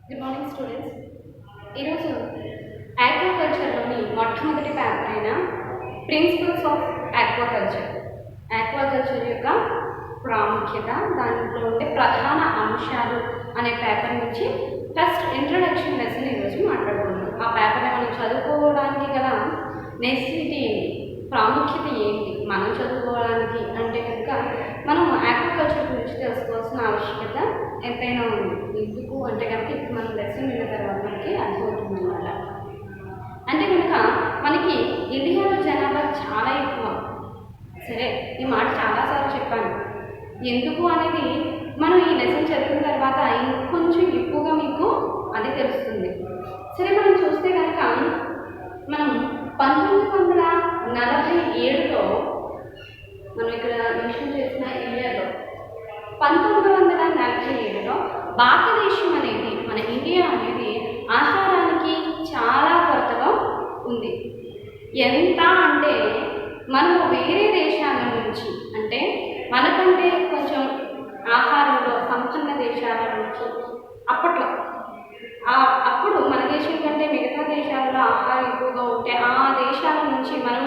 Good morning students. ఈరోజు ఆక్వాకల్చర్లోని మొట్టమొదటి paper అయిన ప్రిన్సిపల్స్ ఆఫ్ ఆక్వాకల్చర్ యొక్క ప్రాముఖ్యత, దాంట్లో ఉండే ప్రధాన అంశాలు అనే పేపర్ నుంచి ఫస్ట్ ఇంట్రడక్షన్ లెసన్ ఈరోజు మాట్లాడుకుందాం. ఆ పేపర్ని మనం చదువుకోవడానికి గల నెసెసిటీ ఏంటి, ప్రాముఖ్యత ఏంటి, మనం చదువుకోవడానికి అంటే కనుక మనం ఆక్వాకల్చర్ గురించి తెలుసుకోవాల్సిన ఆవశ్యకత ఎంతైనా ఉంది. ఎందుకు అంటే కనుక ఇప్పుడు మనం లెసన్ విన్న తర్వాత మనకి అర్థమవుతుంది అన్నమాట. అంటే కనుక మనకి ఇండియాలో జనాభా చాలా ఎక్కువ. సరే, ఈ మాట చాలాసార్లు చెప్పాను. ఎందుకు అనేది మనం ఈ లెసన్ చదివిన తర్వాత ఇంకొంచెం ఎక్కువగా మీకు అది తెలుస్తుంది. సరే, మనం చూస్తే కనుక మనం 1947లో మనం ఇక్కడ మెన్షన్ చేసిన ఇండియాలో 1947లో భారతదేశం అనేది, మన ఇండియా అనేది ఆహారానికి చాలా కొరతగా ఉంది. ఎంత అంటే మనం వేరే దేశాల నుంచి, అంటే మనకంటే కొంచెం ఆహారంలో సంపన్న దేశాల నుంచి అప్పుడు మన దేశం కంటే మిగతా దేశాలలో ఆహారం ఎక్కువగా ఉంటే ఆ దేశాల నుంచి మనం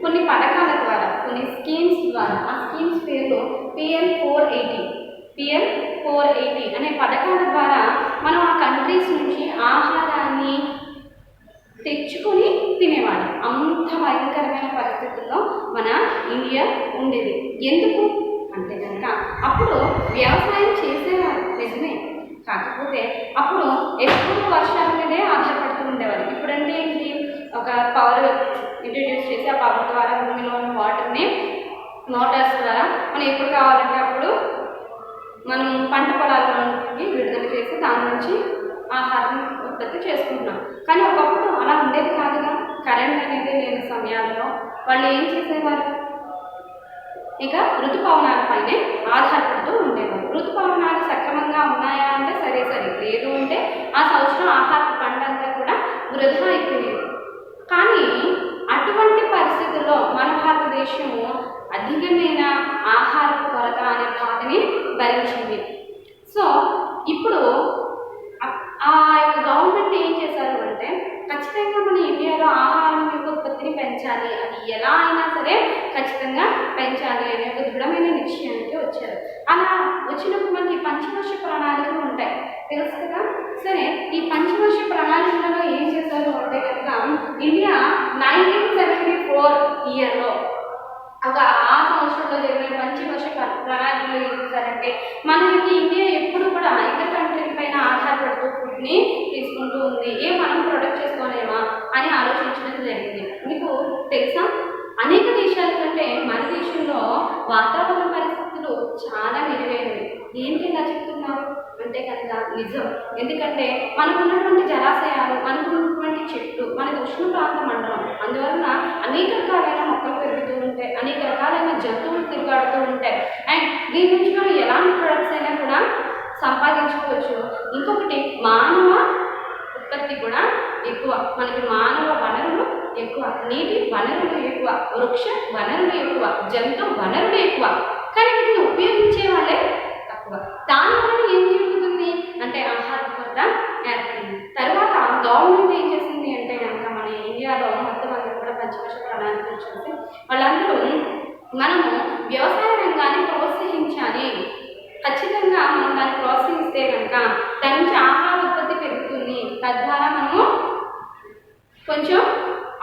కొన్ని పథకాల ద్వారా, కొన్ని స్కీమ్స్ ద్వారా, ఆ స్కీమ్స్ పేర్లు PL480 అనే పథకాల ద్వారా మనం ఆ కంట్రీస్ నుంచి ఆహారాన్ని తెచ్చుకొని తినేవాళ్ళం. అంత భయంకరమైన పరిస్థితుల్లో మన ఇండియా ఉండేది. ఎందుకు అంటే కనుక అప్పుడు వ్యవసాయం చేసేవారు నిజమే, కాకపోతే అప్పుడు ఎక్కువ వర్షాల మీదే ఆధారపడుతూ ఉండేవారు. ఇప్పుడంటే ఏంటి, ఒక పవర్ ఇంట్రడ్యూస్ చేసి ఆ పవర్ ద్వారా భూమిలో ఉన్న వాటర్ని మోటార్స్ ద్వారా మనం ఎప్పుడు కావాలంటే అప్పుడు మనం పంట పొలాలకి విడుదల చేసి దాని నుంచి ఆహారం ఉత్పత్తి చేసుకుంటున్నాం. కానీ ఒకప్పుడు అలా ఉండేది కాదుగా. కరెంట్ అనేది లేని సమయాల్లో వాళ్ళు ఏం చేసేవారు, ఇక ఋతుపవనాలపైనే ఆధారపడుతూ ఉండేవారు. ఋతుపవనాలు సక్రమంగా ఉన్నాయా అంటే సరే, లేదు అంటే ఆ సంవత్సరం ఆహార పంట అంతా కూడా వృధా అయిపోయేది. కానీ అటువంటి పరిస్థితుల్లో మన భారతదేశము అధికమైన ఆహార కొరత అనే బాధని భరించింది. సో ఇప్పుడు ఆ యొక్క గవర్నమెంట్ ఏం చేశారు అంటే, ఖచ్చితంగా మన ఇండియాలో ఆహారం యొక్క ఉత్పత్తిని పెంచాలి, అది ఎలా అయినా సరే ఖచ్చితంగా పెంచాలి అనే ఒక దృఢమైన నిశ్చయానికి వచ్చారు. అలా వచ్చినప్పుడు మనకి పంచవర్ష ప్రణాళికలు ఉంటాయి, తెలుసు కదా. సరే, ఈ పంచవర్ష ప్రణాళికలలో ఏం చేశారు అంటే కనుక ఇండియా 1974 ఇయర్లో ఆ సంవత్సరంలో జరిగిన పంచవర్ష ప్రణాళికలో ఏం చేశారంటే, మనకి ఇండియా ఎప్పుడు కూడా ఇతర కంట్రీల పైన ఆధారపడుతూ ఫుడ్ని తీసుకుంటూ ఉంది, మనం ప్రొడక్ట్ చేసుకోలేమా అని ఆలోచించడం జరిగింది. మీకు తెలుసా, అనేక దేశాల కంటే మన దేశంలో వాతావరణ పరిస్థితులు చాలా మెరుగైనవి. ఏంటి ఇలా చెప్తున్నారు అంటే కనుక నిజం. ఎందుకంటే మనకు ఉన్నటువంటి జలాశయాలు, మనకు ఉన్నటువంటి చెట్లు, మనకు ఉష్ణ ప్రాంత మండలం, అందువలన అనేక రకాలైన మొక్కలు పెరుగుతూ ఉంటాయి, అనేక రకాలైన జంతువులు తిరుగాడుతూ ఉంటాయి. అండ్ దీని నుంచి మనం ఎలాంటి ప్రొడక్ట్స్ అయినా కూడా సంపాదించుకోవచ్చు. ఇంకొకటి, మానవ ఉత్పత్తి కూడా ఎక్కువ, మనకి మానవ వనరులు ఎక్కువ, నీటి వనరులు ఎక్కువ, వృక్ష వనరులు ఎక్కువ, జంతు వనరులు ఎక్కువ, కానీ వీటిని ఉపయోగించే వాళ్ళే తక్కువ. దానివల్ల ఏం జరుగుతుంది అంటే ఆహార కొరత ఏర్పడింది. తర్వాత గవర్నమెంట్ ఏం చేసింది అంటే కనుక మన ఇండియాలో మొత్తం అందరూ కూడా పంచవర్ష ప్రణాళికలు చూసి వాళ్ళందరూ మనము వ్యవసాయ రంగాన్ని ప్రోత్సహించాలి, ఖచ్చితంగా మనం దాన్ని ప్రోత్సహిస్తే కనుక దాని నుంచి ఆహార ఉత్పత్తి పెరుగుతుంది, తద్వారా మనము కొంచెం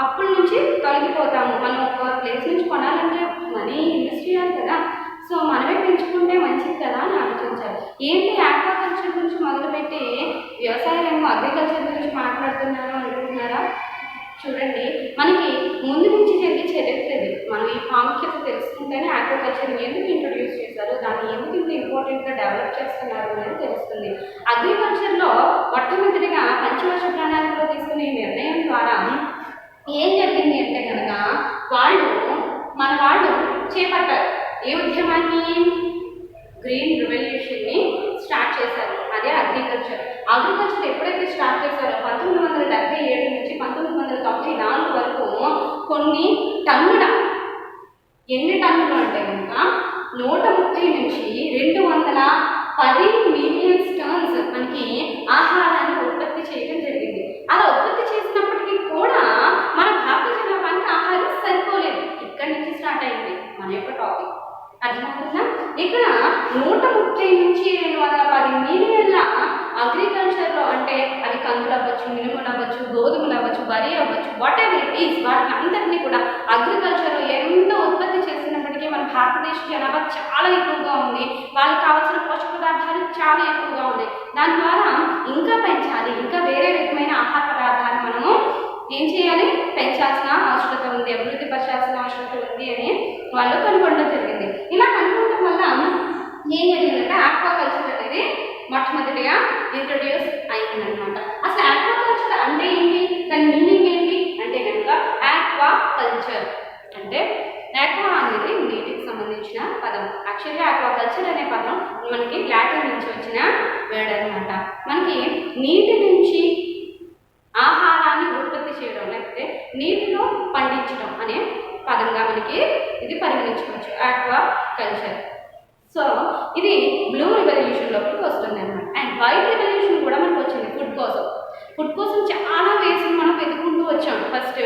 అప్పుల నుంచి తొలగిపోతాము. మనం ఒక ప్లేస్ నుంచి కొనాలంటే మనీ ఇన్వెస్ట్ చేయాలి కదా, సో మనమే పెంచుకుంటే మంచిది కదా అని ఆలోచించాలి. ఏంటి ఆక్వాకల్చర్ గురించి మొదలుపెట్టి వ్యవసాయ రంగం, అగ్రికల్చర్ గురించి మాట్లాడుతున్నారు అనుకుంటున్నారా? చూడండి, మనకి ముందు నుంచి జరిగే చరిత్రది. మనం ఈ ప్రాముఖ్యత తెలుసుకుంటేనే ఆక్వాకల్చర్ని ఎందుకు ఇంట్రొడ్యూస్ చేశారు, దాన్ని ఎందుకు ఇంత ఇంపార్టెంట్గా డెవలప్ చేస్తున్నారు అనేది తెలుస్తుంది. అగ్రికల్చర్లో మొట్టమొదటిగా పంచవర్ష ప్రణాళికలో తీసుకునే నిర్ణయం ద్వారా ఏం జరిగింది అంటే కనుక మన వాళ్ళు చేపట్టారు ఏ ఉద్యమాన్ని, గ్రీన్ రెవల్యూషన్ని స్టార్ట్ చేశారు. అదే అగ్రికల్చర్ ఎప్పుడైతే స్టార్ట్ చేశారో 1977 నుంచి 1994 వరకు కొన్ని టన్నుల, ఎన్ని టన్నులు అంటే కనుక 130 నుంచి 200 10 మిలియన్ టన్స్ మనకి ఆహారాన్ని ఉత్పత్తి చేయడం జరిగింది. అలా ఉత్పత్తి చేసినప్పటికీ కూడా మన భారత జనాభానికి ఆహారం సరిపోలేదు. ఇక్కడి నుంచి స్టార్ట్ అయింది మన యొక్క టాపిక్. అర్థమవుతుందా? ఇక్కడ 130 నుంచి 210 మిలియన్ల అగ్రికల్చర్లో, అంటే అది కందులు అవ్వచ్చు, మినుములు అవ్వచ్చు, గోధుమలు అవ్వచ్చు, వరి అవ్వచ్చు, వాట్ ఎవర్ ఇట్ ఈస్, వాటిని అందరినీ కూడా అగ్రికల్చర్లో ఎంత ఉత్పత్తి చేసినప్పటికీ మన భారతదేశ జనాభా చాలా ఎక్కువగా ఉంది. వాళ్ళకి కావాల్సిన పోషక పదార్థాలు చాలా ఎక్కువగా ఉన్నాయి. దాని ద్వారా ఇంకా పెంచాలి, ఇంకా వేరే రకమైన ఆహార పదార్థాలు మనము ఏం చేయాలి, పెంచాల్సిన అవసరత ఉంది, అభివృద్ధి పరచాల్సిన అవసరత ఉంది అని వాళ్ళు కనుగొనడం జరిగింది. ఇలా కనుగొనడం వల్ల ఏం జరిగిందంటే ఆక్వాకల్చర్ అనేది మొట్టమొదటిగా ఇంట్రొడ్యూస్ అయిందనమాట. అసలు ఆక్వాకల్చర్ అంటే ఏంటి, దాని మీనింగ్ ఏంటి అంటే కనుక ఆక్వా కల్చర్ అంటే ఆక్వా అనేది నీటికి సంబంధించిన పదం. యాక్చువల్గా ఆక్వాకల్చర్ అనే పదం మనకి లాటిన్ నుంచి వచ్చిన వర్డ్ అనమాట. మనకి నీటి నుంచి ఆహారాన్ని ఉత్పత్తి చేయడం, లేకపోతే నీటిలో పండించడం అనే పదంగా మనకి ఇది పరిగణించవచ్చు ఆక్వా కల్చర్. సో ఇది బ్లూ రెవల్యూషన్లోకి వస్తుంది అనమాట. అండ్ వైట్ రెవల్యూషన్ కూడా మనకు వచ్చింది ఫుడ్ కోసం చాలా వేస్ మనం వెతుకుంటూ వచ్చాం. ఫస్ట్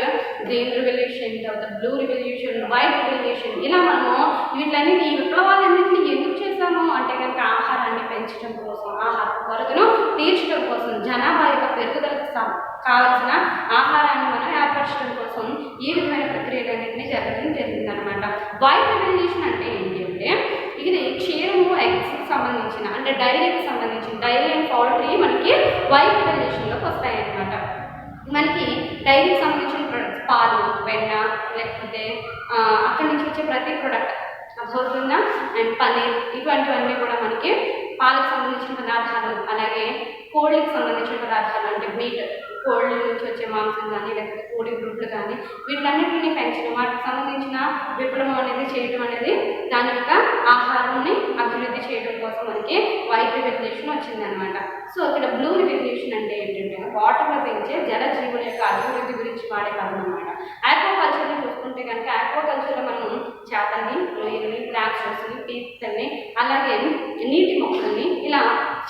గ్రీన్ రెవల్యూషన్, తర్వాత బ్లూ రెవల్యూషన్, వైట్ రెవల్యూషన్, ఇలా మనము వీటిలన్నిటి ఈ విప్లవాలన్నింటినీ ఎందుకు చేశాము అంటే కనుక ఆహారాన్ని పెంచడం కోసం, ఆహార కొరతను తీర్చడం కోసం, జనాభా యొక్క పెరుగుదలకు కావలసిన ఆహారాన్ని మనం ఏర్పరచడం కోసం ఈ విధమైన ప్రక్రియలన్నింటినీ జరగడం జరిగిందనమాట. వైట్ రెవల్యూషన్ అంటే ఏంటి అంటే ఇది క్షీరము, ఎగ్స్ సంబంధించిన అంటే డైరీకి సంబంధించిన, డైరీ అండ్ పౌల్ట్రీ మనకి వైట్ రెవల్యూషన్లోకి వస్తాయన్నమాట. మనకి డైరీకి సంబంధించిన ప్రొడక్ట్స్, పాలు, వెన్న, లేకపోతే అక్కడి నుంచి వచ్చే ప్రతి ప్రొడక్ట్ అర్థమవుతుందా, అండ్ పన్నీర్, ఇటువంటివన్నీ కూడా మనకి పాలకు సంబంధించిన పదార్థాలు, అలాగే కోళ్ళకి సంబంధించిన పదార్థాలు అంటే మీట్, కోళ్ళ నుంచి వచ్చే మాంసం కానీ లేకపోతే కోడి గుడ్లు కానీ వీటిలన్నింటినీ పెంచడం, వాటికి సంబంధించిన విప్లవం అనేది చేయడం అనేది దాని యొక్క ఆహారాన్ని అభివృద్ధి చేయడం కోసం మనకి వైట్ రెవల్యూషన్ వచ్చిందనమాట. సో ఇక్కడ బ్లూ రెవల్యూషన్ అంటే ఏంటంటే వాటర్లో పెంచే జల జీవుల యొక్క అభివృద్ధి గురించి వాడే పదం అనమాట. ఆక్వాకల్చర్ని చూసుకుంటే కనుక ఆక్వాకల్చర్లో మనం చేపల్ని, రొయ్యల్ని, లాబ్స్టర్స్ని, పీతల్ని, అలాగే నీటి మొక్కల్ని, ఇలా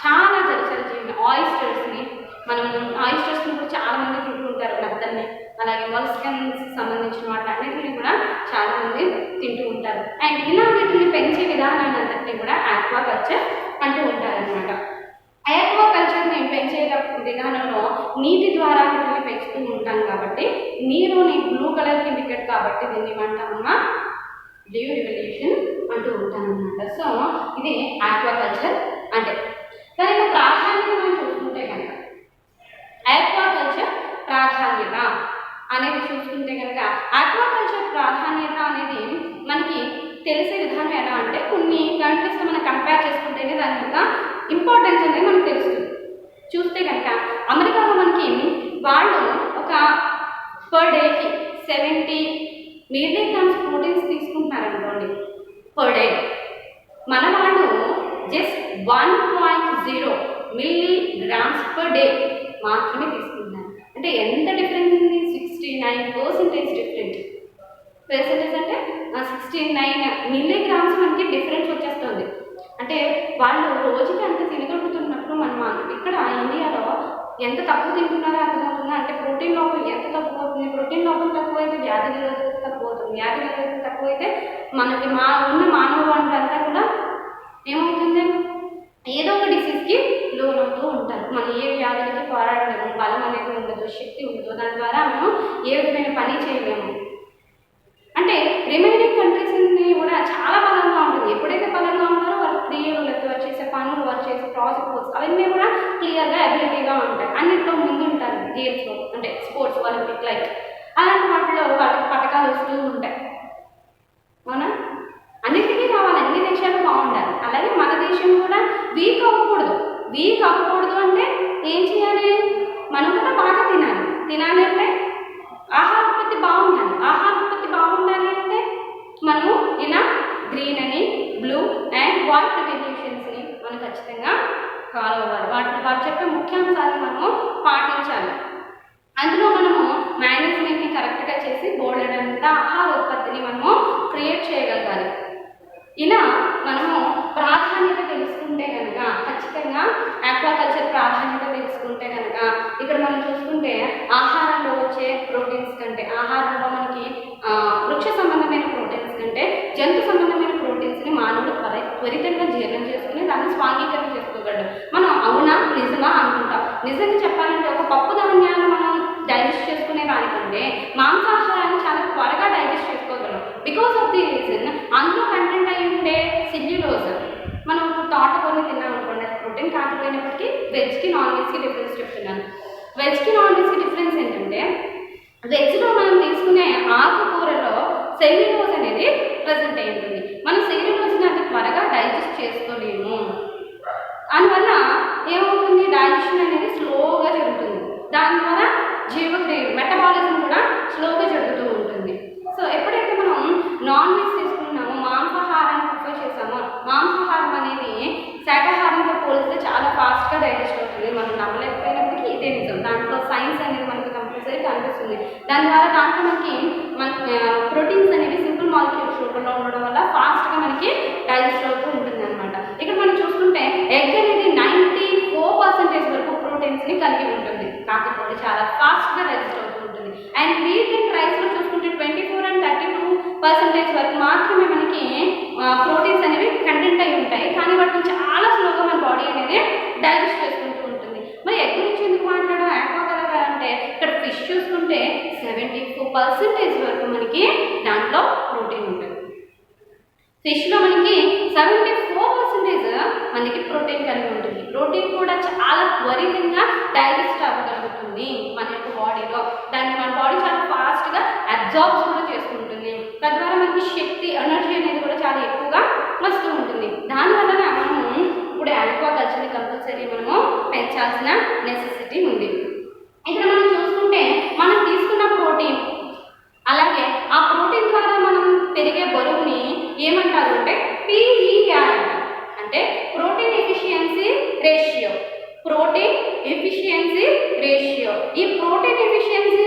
చాలా జలచర జీవులు, ఆయిస్టర్స్ని, మనం ఆయిస్టర్స్ని కూడా చాలా మంది తింటూ ఉంటారు, నత్తల్ని, అలాగే మొలస్కన్స్ సంబంధించిన వాటిని కూడా చాలా మంది తింటూ ఉంటారు. అండ్ ఇలా వీటిని పెంచే విధానాన్ని అంతటినీ కూడా ఆక్వాకల్చర్ అంటూ ఉంటారనమాట. ఆక్వాకల్చర్ని పెంచే విధానంలో నీటి ద్వారా వీటిని పెంచుతూ ఉంటాం కాబట్టి నీరుని బ్లూ కలర్ ఇండికేట్ కాబట్టి దీన్ని ఏమంటామమ్మా బ్లూ రెవల్యూషన్ అంటూ ఉంటామన్నమాట. సో ఇది ఆక్వాకల్చర్ అంటే. దాని ప్రాధాన్యత మనం చూసుకుంటే కనుక ఆక్వాకల్చర్ ప్రాధాన్యత అనేది చూసుకుంటే కనుక ఆక్వాకల్చర్ ప్రాధాన్యత అనేది మనకి తెలిసే విధానం ఎలా అంటే కొన్ని కంట్రీస్తో మనం కంపేర్ చేసుకుంటేనే దాని యొక్క ఇంపార్టెన్స్ అనేది మనకు తెలుస్తుంది. చూస్తే కనుక అమెరికాలో మనకి వాళ్ళు ఒక పర్ డేకి 70 మిల్లీగ్రామ్స్ ప్రోటీన్స్ తీసుకుంటున్నారనుకోండి పర్ డే. మన వాళ్ళు జస్ట్ 1.0 మిల్లీగ్రామ్స్ పర్ డే మాత్రమే తీసుకుంటున్నారు. అంటే ఎంత డిఫరెన్స్ ఉంది, 69% డిఫరెంట్. పర్సెంటేజ్ అంటే 69 మిల్లీగ్రామ్స్ మనకి డిఫరెన్స్ వచ్చేస్తుంది. అంటే వాళ్ళు రోజుకి అంత తినగలుగుతున్నప్పుడు మనం ఇక్కడ ఇండియాలో ఎంత తక్కువ తింటున్నారో అర్థమవుతుందా? అంటే ప్రోటీన్ లోపం ఎంత తక్కువ అవుతుంది, ప్రోటీన్ లోపం తక్కువైతే వ్యాధి నిరోధకత తక్కువ అవుతుంది, వ్యాధి నిరోధకత తక్కువైతే మనకి ఉన్న మానవ వనరులంతా కూడా ఏమవుతుంది, ఏదో ఒక డిసీజ్కి లోనవుతూ ఉంటారు. మనం ఏ వ్యాధులకి పోరాడలేము, బలం అనేది ఉండదు, శక్తి ఉండదు, దాని ద్వారా మనం ఏ విధమైన పని చేయలేము. అంటే రిమైనింగ్ కంట్రీస్ కూడా చాలా బలంగా ఉంటుంది. ఎప్పుడైతే బలంగా ఉన్నారో వాళ్ళ క్రియలు, లేకపోతే వారు చేసే పనులు, వారు చేసే ప్రాజెక్ట్స్ అవన్నీ కూడా క్లియర్గా అబిలిటీగా ఉంటాయి. అన్నింటిలో ముందు ఉంటారు గేమ్స్లో, అంటే స్పోర్ట్స్, ఒలింపిక్ లైక్ అలాంటి వాటిలో వాళ్ళకి పథకాలు వస్తూ ఉంటాయి. అవునా? అన్నింటికీ కావాలి, అన్ని దేశాలు బాగుండాలి. అలాగే మన దేశం కూడా వీక్ అవ్వకూడదు. వీక్ అవ్వకూడదు అంటే ఏం చేయాలి, మనం కూడా బాగా తినాలి అంటే ఆహార ఉత్పత్తి బాగుండాలి. ఆహార ఉత్పత్తి బాగుండాలి అంటే మనము ఇలా గ్రీన్ అని, బ్లూ అండ్ వైట్ రెవల్యూషన్స్ని మనం ఖచ్చితంగా ఫాలో అవ్వాలి. వారు చెప్పే ముఖ్యాంశాలు మనము పాటించాలి. అందులో మనము మేనేజ్మెంట్ని కరెక్ట్గా చేసి బోర్డెడంతా ఆహార ఉత్పత్తిని మనము క్రియేట్ చేయగలగాలి. ఇలా మనము ప్రాధాన్యత తెలుసుకుంటే కనుక ఖచ్చితంగా ఆక్వాకల్చర్ ప్రాధాన్యత తెలుసుకుంటే కనుక ఇక్కడ మనం చూసుకుంటే ఆహారంలో వచ్చే ప్రోటీన్స్ కంటే ఆహారంలో మనకి వృక్ష సంబంధమైన ప్రోటీన్స్ కంటే జంతు సంబంధమైన ప్రోటీన్స్ని మానవుడు త్వరితంగా జీర్ణం చేసుకుని దాన్ని స్వాంగీకరణ చేసుకోగలడు. మనం అవునా నిజమా అనుకుంటాం. నిజంగా చెప్పాలంటే ఒక పప్పు ధాన్యాన్ని మనం డైజెస్ట్ చేసుకునే దానికంటే మాంసాహారాన్ని చాలా త్వరగా డైజెస్ట్ చేసుకోగలం. బికాస్ ఆఫ్ ది రీజన్ అందులో కంటెంట్ అయి ఉండే సెల్యులోజ్. మనం తోటకూరని తిన్నాం అనుకోండి, ప్రోటీన్ కాకపోయినప్పటికీ వెజ్కి నాన్ వెజ్కి డిఫరెన్స్ చెప్తున్నాను. వెజ్కి నాన్ వెజ్కి డిఫరెన్స్ ఏంటంటే వెజ్లో మనం తీసుకునే ఆకుకూరలో సెల్యులోజ్ అనేది ప్రజెంట్ అయి ఉంటుంది. మనం సెల్యులోజ్ని అంత త్వరగా డైజెస్ట్ చేసుకోలేము. అందువల్ల ఏమవుతుంది, డైజెషన్ అనేది స్లోగా జరుగుతుంది. దాని ద్వారా జీవక్రియలు మెటబాలిజం కూడా స్లోగా జరుగుతూ ఉంటుంది. సో ఎప్పుడైతే మనం నాన్ వెజ్ తీసుకున్నామో, మాంసాహారాన్ని ప్రిఫర్ చేసామో, మాంసాహారం అనేది శాకాహారంతో పోలిస్తే చాలా ఫాస్ట్గా డైజెస్ట్ అవుతుంది. మనం నమ్మలేకపోయినప్పటికీ ఇదే నిజం. దాంట్లో సైన్స్ అనేది మనకు కంపల్సరీ కనిపిస్తుంది. దాని ద్వారా దాంట్లో మన ప్రోటీన్స్ అనేవి సింపుల్ మాలిక్యూల్స్ రూపంలో ఉండడం వల్ల ఫాస్ట్గా మనకి డైజెస్ట్ అవుతూ ఉంటుంది అనమాట. ఇక్కడ మనం చూసుకుంటే ఎగ్ అనేది 94% వరకు ప్రోటీన్స్ని కలిగి ఉంటుంది, కాకపోతే చాలా ఫాస్ట్గా డైజెస్ట్ అవుతూ ఉంటుంది. అండ్ వీట్ అండ్ రైస్లో చూసుకుంటే 24 and 32% వరకు మాత్రమే మనకి ప్రోటీన్స్ అనేవి కంటెంట్ అయి ఉంటాయి. కానీ వాటిని చాలా స్లోగా మన బాడీ అనేది డైజెస్ట్ చేసుకుంటూ ఉంటుంది. మరి ఎగ్ గురించి ఎందుకు మాట్లాడడం, ఆక్వాకల్చర్ అంటే ఇక్కడ ఫిష్ చూసుకుంటే 74% వరకు మనకి దాంట్లో ప్రోటీన్ ఉంటుంది. ఫిష్లో మనకి 74% మనకి ప్రోటీన్ కలిగి ఉంటుంది. ప్రోటీన్ కూడా చాలా త్వరితంగా డైజెస్ట్ అవ్వగలుగుతుంది మన యొక్క బాడీలో. దాన్ని మన బాడీ చాలా ఫాస్ట్గా అబ్జార్బ్ కూడా చేసుకుంటుంది. తద్వారా మనకి శక్తి, ఎనర్జీ అనేది కూడా చాలా ఎక్కువగా వస్తూ ఉంటుంది. దానివల్ల మనము ఇప్పుడు ఆక్వాకల్చర్ని కంపల్సరీ మనము పెంచాల్సిన నెసెసిటీ ఉంది. ఇక్కడ మనం చూసుకుంటే మనం తీసుకున్న ప్రోటీన్, అలాగే ఆ ప్రోటీన్ ద్వారా మనం పెరిగే బరువుని ఏమంటారు అంటే PER అంటే protein efficiency ratio. Protein efficiency ratio. ఈ ప్రోటీన్ ఎఫిషియన్సీ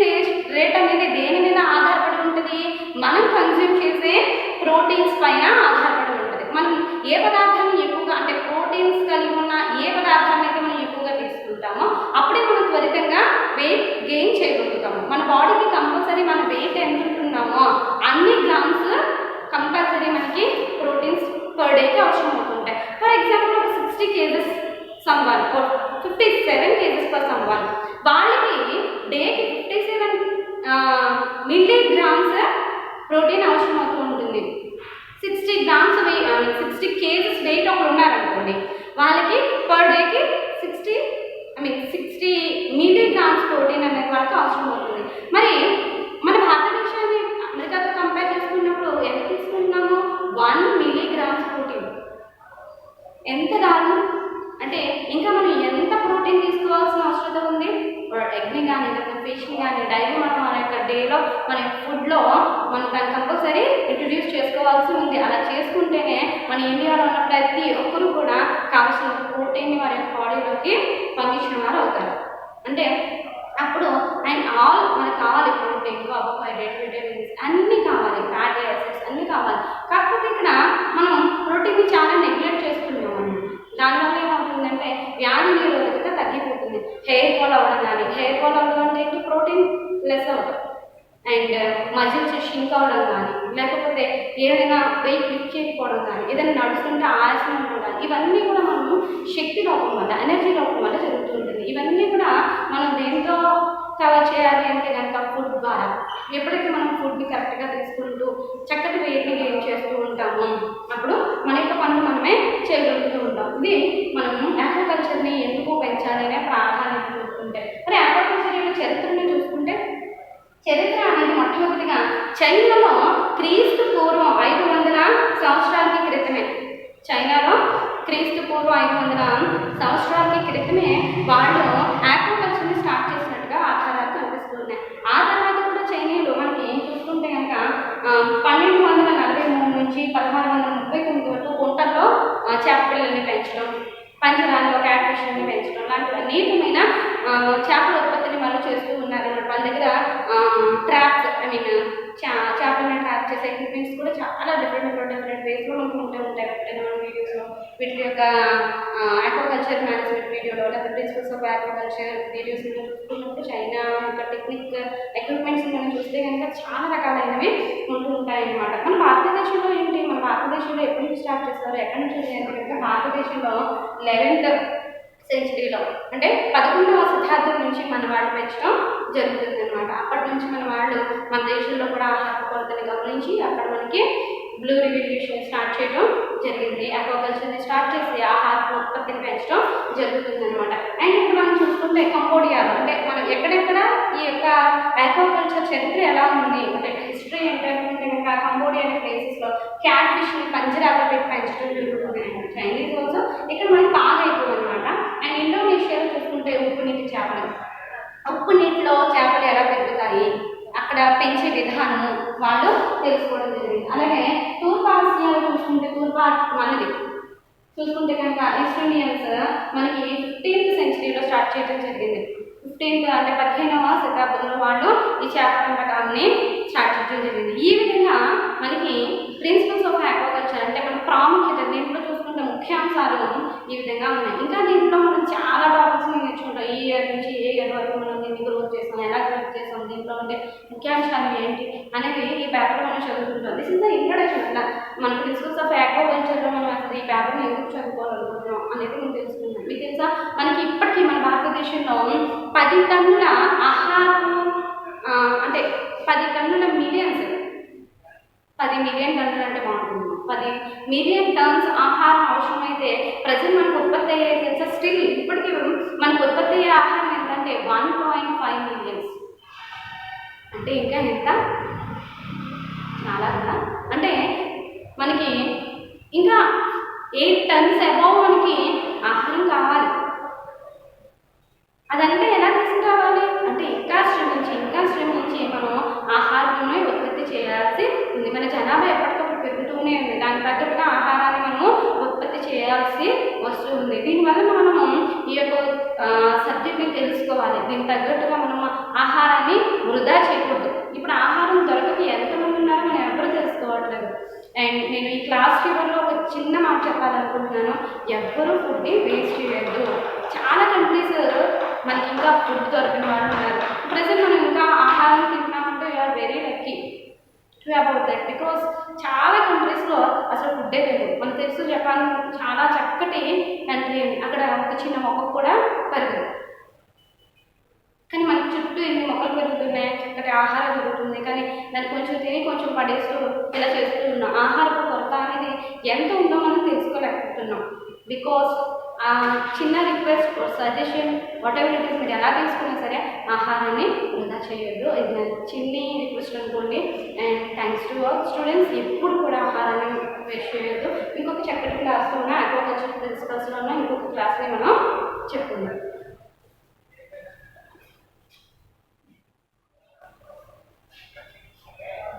రేట్ అనేది దేని మీద ఆధారపడి ఉంటుంది, మనం కన్జ్యూమ్ చేసే ప్రోటీన్స్ పైన ఆధారపడి ఉంటుంది. మనం ఏ పదార్థాన్ని ఎక్కువగా అంటే ప్రోటీన్స్ కలిగి ఉన్న ఏ పదార్థాన్ని అయితే మనం ఎక్కువగా తీసుకుంటామో అప్పుడే మనం త్వరితంగా వెయిట్ గెయిన్ చేయగలుగుతాము. మన బాడీకి కంపల్సరీ మన వెయిట్ ఎంత ఉంటున్నామో అన్ని గ్రామ్స్ కంపల్సరీ మనకి ప్రోటీన్స్ పర్ డేకి అవసరం అవుతుంటాయి. ఫర్ ఎగ్జాంపుల్ ఒక 60 kgs someone, 57 kgs per someone, వాళ్ళకి డేకి 57 మిల్లీగ్రామ్స్ ప్రోటీన్ అవసరం అవుతూ ఉంటుంది. 60 kgs వెయిట్ ఒకరు ఉన్నారనుకోండి, వాళ్ళకి పర్ డేకి 60 మిల్లీగ్రామ్స్ ప్రోటీన్ అనేది వాళ్ళకి అవసరం అవుతుంది. మరి మన భారతదేశాన్ని అమెరికాతో కంపేర్ చేసుకున్నప్పుడు ఎంత తీసుకుంటున్నాము, 1 మిల్లీగ్రామ్స్ ప్రోటీన్. ఎంత దారుణం అంటే ఇంకా మనం ఎంత ప్రోటీన్ తీసుకోవాల్సిన అవసరం ఉంది. ఎగ్ని కానీ లేదా ఫిష్ని కానీ డైలీ మనం మన యొక్క డేలో మన ఫుడ్లో మనం దాన్ని కంపల్సరీ ఇంట్రడ్యూస్ చేసుకోవాల్సి ఉంది. అలా చేసుకుంటేనే మన ఇండియాలో ఉన్న ప్రతి ఒక్కరు కూడా కావాల్సిన ప్రోటీన్ని వారి యొక్క బాడీలోకి పంపించిన వారు అవుతారు. అంటే అప్పుడు అండ్ ఆల్ మనకు కావాలి, ప్రోటీన్, కార్బోహైడ్రేట్, విటమిన్స్ అన్నీ కావాలి, ఫ్యాటీ యాసిడ్స్ అన్నీ కావాలి. కాకపోతే ఇక్కడ మనం ప్రోటీన్ని చాలా నెగ్లెక్ట్ చేస్తున్నాం అన్నమాట. దానివల్ల ఏమవుతుందంటే వ్యాధి నిరోధకత తగ్గిపోతుంది. హెయిర్ ఫాల్ అవ్వడం కానీ, హెయిర్ ఫాల్ అవ్వడం అంటే ఏంటి, ప్రోటీన్ లెస్ అవుతాం. అండ్ మజిల్స్ షింక్ అవ్వడం కానీ, లేకపోతే ఏదైనా వెయిట్ లిఫ్ట్ చేయకపోవడం కానీ, ఏదైనా నడుస్తుంటే ఆయాసం ఉండడం, ఇవన్నీ కూడా మనము శక్తి లోపం వల్ల, ఎనర్జీ లోపం వల్ల జరుగుతూ ఉంటుంది. ఇవన్నీ కూడా మనం దేంతో కవర్ చేయాలి అంటే కనుక ఫుడ్ ద్వారా. ఎప్పుడైతే మనం ఫుడ్ని కరెక్ట్గా తీసుకుంటూ చక్కటి వెయిట్ని గెయిన్ చేస్తూ ఉంటామో అప్పుడు మన యొక్క పనులు మనమే చేయగలుగుతూ ఉంటాం. ఇది మనము ఆక్వాకల్చర్ని ఎందుకు పెంచాలి అనే ప్రాధాన్యత చూసుకుంటే, మరి ఆక్వాకల్చర్ యొక్క చరిత్రని చూసుకుంటే, చరిత్ర అనేది మొట్టమొదటిగా చైనాలో క్రీస్తు పూర్వం 500 సంవత్సరాలకి క్రితమే, చైనాలో క్రీస్తు పూర్వం 500 సంవత్సరాలకి క్రితమే వాళ్ళు ఆక్వాకల్చర్ని స్టార్ట్ చేసినట్టుగా ఆధారాలు కనిపిస్తున్నాయి. ఆ తర్వాత కూడా చైనీయులు మనకి ఏం చూసుకుంటే కనుక 1243 నుంచి 1639 వరకు కుంటల్లో చేప పిల్లల్ని పెంచడం, పంజరాల్లో క్యాట్ ఫిష్ని పెంచడం లాంటి అనేకమైన చేపల ఉత్పత్తిని వాళ్ళు చేస్తూ ఉన్నారు. వాళ్ళ దగ్గర ట్రాప్స్ చేపలను ట్రాప్ చేసే ఎక్విప్మెంట్స్ కూడా చాలా డిఫరెంట్ వేస్లో మనకు ఉంటూ ఉంటాయి. మన వీడియోస్లో వీటి యొక్క ఆక్వాకల్చర్ ఆక్వాకల్చర్ మేనేజ్మెంట్ వీడియోలో లేదా ప్రిన్సిపల్స్ ఆఫ్ ఆక్వాకల్చర్ వీడియోస్ మనం చూసుకున్నప్పుడు చైనా యొక్క టెక్నిక్ ఎక్విప్మెంట్స్ మనం చూస్తే కనుక చాలా రకాలైనవి ఉంటూ ఉంటాయన్నమాట. మన భారతదేశంలో ఏంటి, మన భారతదేశంలో ఎప్పటి నుంచి స్టార్ట్ చేస్తారు, ఎక్కడి నుంచి అంటే కనుక భారతదేశంలో 11th సెంచరీలో అంటే 11వ శతాబ్దం నుంచి మన వాళ్ళు పెంచడం జరుగుతుంది అనమాట. అప్పటి నుంచి మన దేశంలో కూడా ఆహార కొరతని గమనించి అక్కడ మనకి బ్లూ రివల్యూషన్ స్టార్ట్ చేయడం జరిగింది. ఆక్వాకల్చర్ని స్టార్ట్ చేసి ఆహార ఉత్పత్తిని పెంచడం జరుగుతుంది అనమాట. అండ్ ఇప్పుడు మనం చూసుకుంటే కంబోడియాలో అంటే మనం ఎక్కడెక్కడ ఈ యొక్క ఆక్వాకల్చర్ చరిత్ర ఎలా ఉంది అంటే హిస్టరీ ఏంటంటే కనుక కంబోడియా అనే ప్లేసెస్లో క్యాట్ ఫిష్ని పంజరాలో పెట్టి పెంచడం జరుగుతుంది. చైనీస్ ఆల్సో ఇక్కడ మనకి బాగా ఎక్కువ అనమాట. అండ్ ఇండోనేషియాలో చూసుకుంటే ఉప్పు నీటి చేపలు, ఉప్పు నీటిలో చేపలు ఎలా పెరుగుతాయి అక్కడ పెంచే విధానము వాళ్ళు తెలుసుకోవడం జరిగింది. అలాగే తూర్పు ఆసియాలో చూసుకుంటే మనది చూసుకుంటే కనుక ఈస్ట్ ఇండియన్స్ మనకి 15th సెంచరీలో స్టార్ట్ చేయడం జరిగింది. 15th అంటే 15వ శతాబ్దంలో వాళ్ళు ఈ చేపల పెంపకాన్ని స్టార్ట్ చేయడం జరిగింది. ఈ విధంగా మనకి ప్రిన్సిపల్స్ ఆఫ్ ఆక్వాకల్చర్ అంటే మన ప్రాముఖ్యత దీంట్లో చూసుకుంటే ముఖ్యాంశాలు ఈ విధంగా ఉన్నాయి. ఇంకా దీంట్లో మనం చాలా టాపిక్స్ నేర్చుకుంటాం. ఈ ఇయర్ నుంచి ఏ ఇయర్ వరకు మనం దీన్ని గ్రోత్ చేస్తాం, ఎలా గ్రోత్ చేస్తాం, దీంట్లో ఉండే ముఖ్యాంశాలు ఏంటి అనేవి ఈ పేపర్లో మనం చదువుకుంటాం. This is the introduction. అలా మన ప్రిన్సిపల్స్ ఆఫ్ ఆక్వాకల్చర్లో మనం అసలు ఈ పేపర్ని ఎందుకు చదువుకోవాలనుకుంటున్నాం అనేది మనం తెలుసుకుంటాం. మీకు తెలుసా మనకి ఇప్పటికీ మన భారతదేశంలో 10 టన్నుల ఆహారం అంటే 10 టన్నుల మిలియన్స్ 10 మిలియన్ టన్నులు అంటే బాగుంటుంది. 10 మిలియన్ టన్స్ ఆహారం అవసరమైతే ప్రజలు మనకు ఉత్పత్తి అయ్యే తెలుసా స్టిల్ ఇప్పటికీ మనకు ఉత్పత్తి అయ్యే ఆహారం ఏంటంటే 1.5 మిలియన్స్ అంటే ఇంకా ఎంత చాలా కదా. అంటే మనకి ఇంకా 8 టన్స్ అబౌవ్ మనకి ఆహారం కావాలి. అదంటే ఎలా తీసుకురావాలి అంటే ఇంకా శ్రమించి మనం ఆహారాన్ని ఉత్పత్తి చేయాల్సి ఉంది. మన జనాభా ఎప్పటికప్పుడు పెరుగుతూనే ఉంది. దానికి తగ్గట్టుగా ఆహారాన్ని మనము ఉత్పత్తి చేయాల్సి వస్తుంది. దీనివల్ల మనము ఈ యొక్క సబ్జెక్ట్ని తెలుసుకోవాలి. దీనికి తగ్గట్టుగా మనము ఆహారాన్ని వృధా చేయకూడదు. ఇప్పుడు ఆహారం దొరకక ఎంతమంది ఉన్నారో మనం ఎవరు తెలుసుకోవట్లేదు. అండ్ నేను ఈ క్లాస్ చివరిలో ఒక చిన్న మాట చెప్పాలనుకుంటున్నాను. ఎవ్వరూ ఫుడ్ని వేస్ట్ చేయొద్దు. చాలా కంట్రీస్ మనకి ఇంకా ఫుడ్ దొరికిన వాళ్ళు ఉన్నారు. ప్రజెంట్ మనం ఇంకా ఆహారం తింటున్నామంటే you're very lucky to about that. Because చాలా కంట్రీస్లో అసలు ఫుడ్డే లేదు. మనకు తెలుసు జపాన్ చాలా చక్కటి కంట్రీ అండి. అక్కడ ఒక చిన్న మొక్క కూడా పెరగదు. కానీ మనకి చుట్టూ ఎన్ని మొక్కలు పెరుగుతున్నాయి, చక్కటి ఆహారం దొరుకుతుంది. కానీ దాన్ని కొంచెం తిని కొంచెం పడేస్తూ ఇలా చేస్తూ ఉన్నాం. ఆహారపు కొరత అనేది ఎంత ఉందో మనం తెలుసుకోలేకపోతున్నాం. బికాస్ చిన్న request suggestion what ever it is మీరు ఎలా తీసుకున్నా సరే ఆహారాన్ని వృధా చేయొద్దు. ఇది నా చిన్న రిక్వెస్ట్ అనుకోండి. And thanks to work students. ఎప్పుడు కూడా ఆహారాన్ని వేస్ట్ చేయొద్దు. ఇంకొక చక్కటి క్లాస్లో ఉన్న ఆక్వాకల్చర్ ప్రిన్సిపల్స్లో ఉన్న ఇంకొక క్లాస్ని మనం చెప్పుకుందాం.